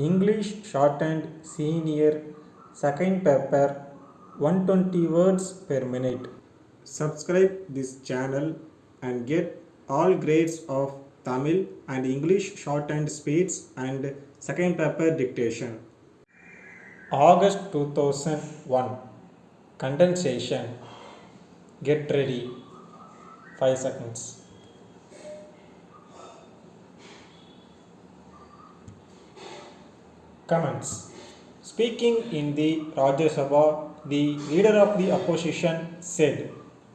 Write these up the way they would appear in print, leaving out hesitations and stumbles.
English Shorthand Senior Second Paper 120 words per minute. Subscribe this channel and get all grades of Tamil and English Shorthand speeds and second paper dictation. August 2001. Condensation. Get ready. 5 seconds. Comments. Speaking in the Rajya Sabha, the leader of the opposition said,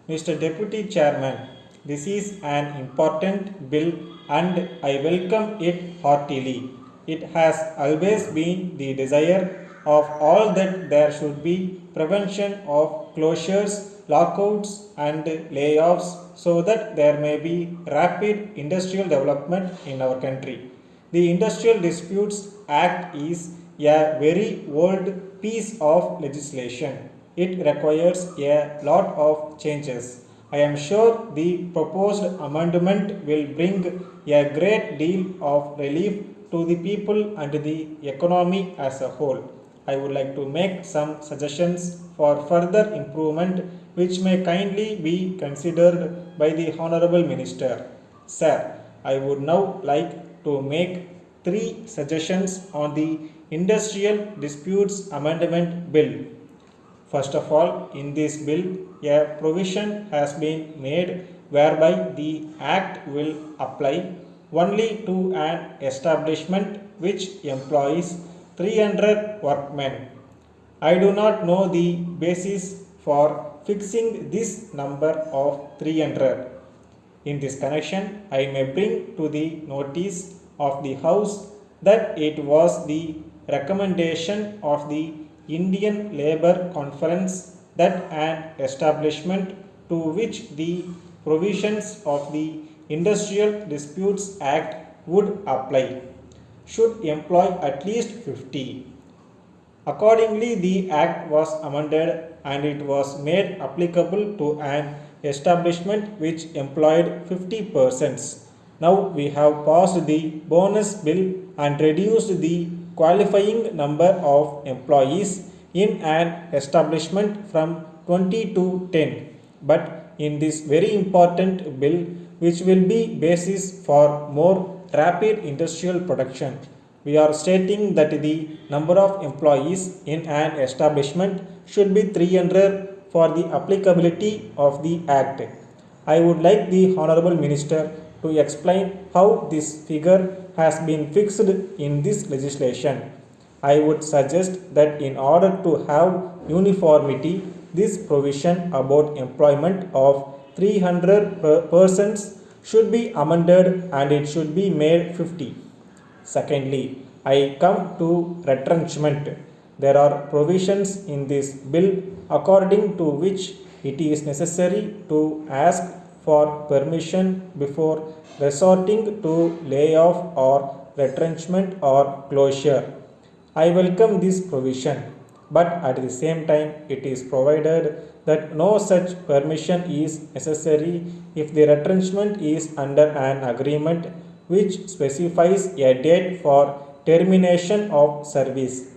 Mr. Deputy Chairman, this is an important bill and I welcome it heartily. It has always been the desire of all that there should be prevention of closures, lockouts and layoffs so that there may be rapid industrial development in our country. The Industrial Disputes Act is a very old piece of legislation. It requires a lot of changes. I am sure the proposed amendment will bring a great deal of relief to the people and the economy as a whole. I would like to make some suggestions for further improvement which may kindly be considered by the Honorable Minister. Sir, I would now like to make 3 suggestions on the Industrial Disputes Amendment Bill. First of all, in this bill, a provision has been made whereby the Act will apply only to an establishment which employs 300 workmen. I do not know the basis for fixing this number of 300. In this connection, I may bring to the notice of the House that it was the recommendation of the Indian Labour Conference that an establishment to which the provisions of the Industrial Disputes Act would apply should employ at least 50. Accordingly, the Act was amended and it was made applicable to an establishment which employed 50 persons. Now we have passed the bonus bill and reduced the qualifying number of employees in an establishment from 20 to 10. But in this very important bill, which will be basis for more rapid industrial production, we are stating that the number of employees in an establishment should be 300 for the applicability of the Act. I would like the Honorable Minister to explain how this figure has been fixed in this legislation. I would suggest that in order to have uniformity, this provision about employment of 300 persons should be amended and it should be made 50. Secondly, I come to retrenchment. There are provisions in this bill according to which it is necessary to ask for permission before resorting to layoff or retrenchment or closure. I welcome this provision, but at the same time it is provided that no such permission is necessary if the retrenchment is under an agreement which specifies a date for termination of service.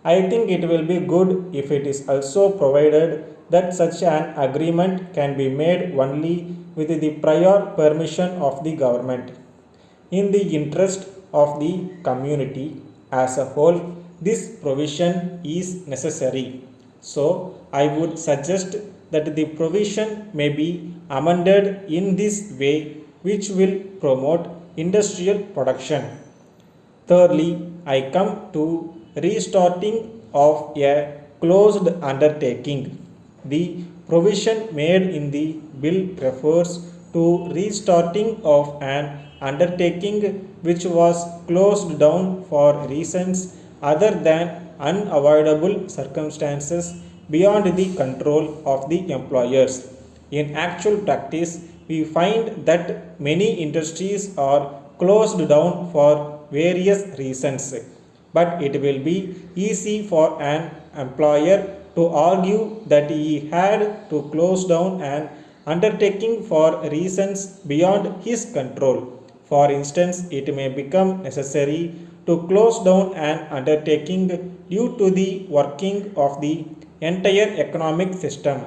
I think it will be good if it is also provided that such an agreement can be made only with the prior permission of the government. In the interest of the community as a whole, this provision is necessary. So, I would suggest that the provision may be amended in this way which will promote industrial production. Thirdly, I come to restarting of a closed undertaking. The provision made in the bill refers to restarting of an undertaking which was closed down for reasons other than unavoidable circumstances beyond the control of the employers. In actual practice, we find that many industries are closed down for various reasons, but it will be easy for an employer to argue that he had to close down an undertaking for reasons beyond his control. For instance, it may become necessary to close down an undertaking due to the working of the entire economic system.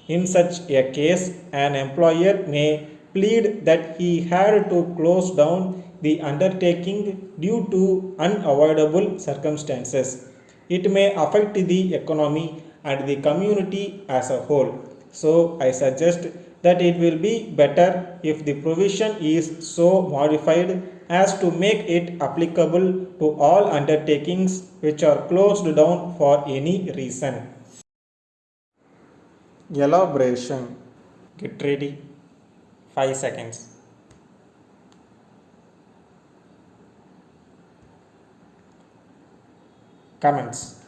In such a case, an employer may plead that he had to close down the undertaking due to unavoidable circumstances. It may affect the economy and the community as a whole. So, I suggest that it will be better if the provision is so modified as to make it applicable to all undertakings which are closed down for any reason. Elaboration. Get ready. 5 seconds. Comments.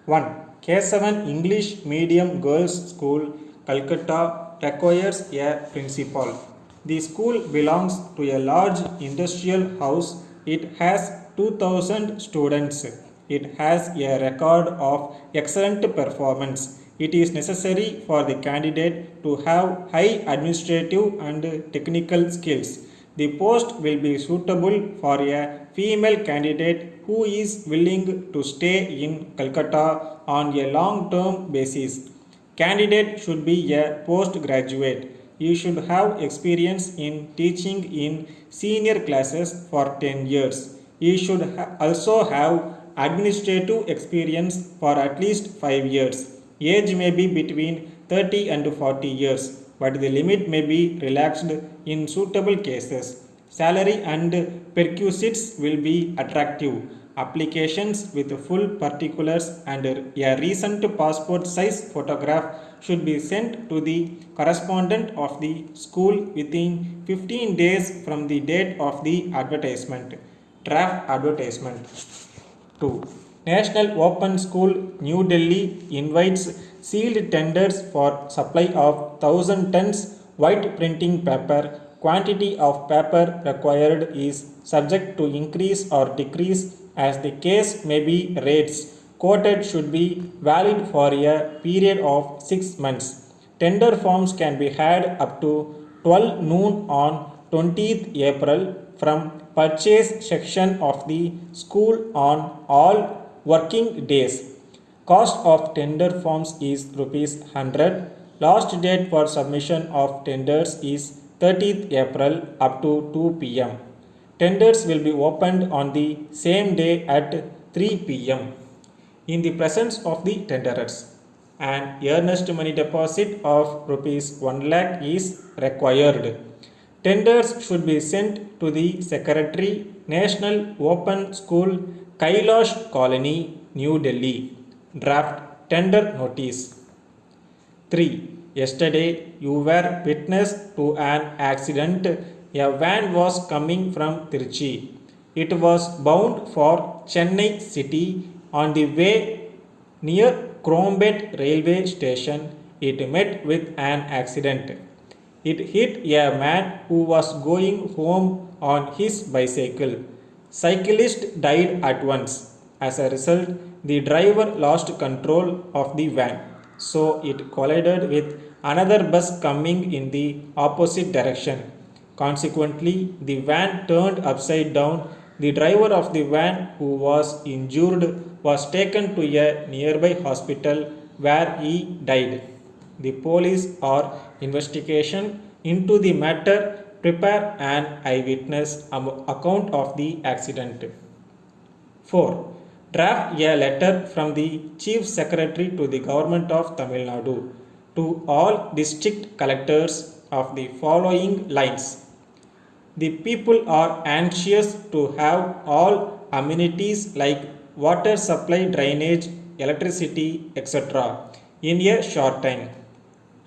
1. K7 English Medium Girls School, Calcutta requires a principal. The school belongs to a large industrial house. It has 2000 students. It has a record of excellent performance. It is necessary for the candidate to have high administrative and technical skills. The post will be suitable for a female candidate who is willing to stay in Calcutta on a long-term basis. Candidate should be a postgraduate. You should have experience in teaching in senior classes for 10 years. You should also have administrative experience for at least 5 years. Age may be between 30 and 40 years, but the limit may be relaxed in suitable cases. Salary and perquisites will be attractive. Applications with full particulars and a recent passport size photograph should be sent to the correspondent of the school within 15 days from the date of the advertisement. Draft advertisement. 2. National Open School, New Delhi invites sealed tenders for supply of 1000 tons white printing paper. Quantity of paper required is subject to increase or decrease as the case may be. Rates quoted should be valid for a period of 6 months. Tender forms can be had up to 12 noon on 20th April from purchase section of the school on all working days. Cost of tender forms is rupees 100. Last date for submission of tenders is 30th April up to 2 p.m. Tenders will be opened on the same day at 3 p.m. in the presence of the tenderers. An earnest money deposit of rupees 1 lakh is required. Tenders should be sent to the Secretary, National Open School, Kailash Colony, New Delhi. Draft tender notice. 3. Yesterday you were witness to an accident. A van was coming from Trichy. It was bound for Chennai city. On the way near Crombet railway station, it met with an accident. It hit a man who was going home on his bicycle. Cyclist died at once. As a result, the driver lost control of the van, so it collided with another bus coming in the opposite direction. Consequently, the van turned upside down. The driver of the van, who was injured, was taken to a nearby hospital where he died. The police are investigation into the matter. Prepare an eyewitness account of the accident. 4. Draft a letter from the Chief Secretary to the Government of Tamil Nadu to all district collectors of the following lines. The people are anxious to have all amenities like water supply, drainage, electricity, etc. in a short time.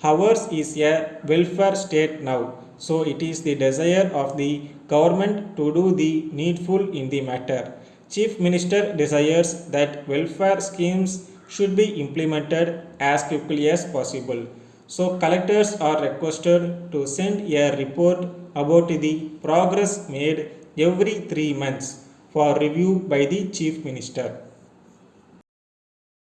Ours is a welfare state now, so it is the desire of the government to do the needful in the matter. Chief Minister desires that welfare schemes should be implemented as quickly as possible. So collectors are requested to send a report about the progress made every 3 months for review by the Chief Minister.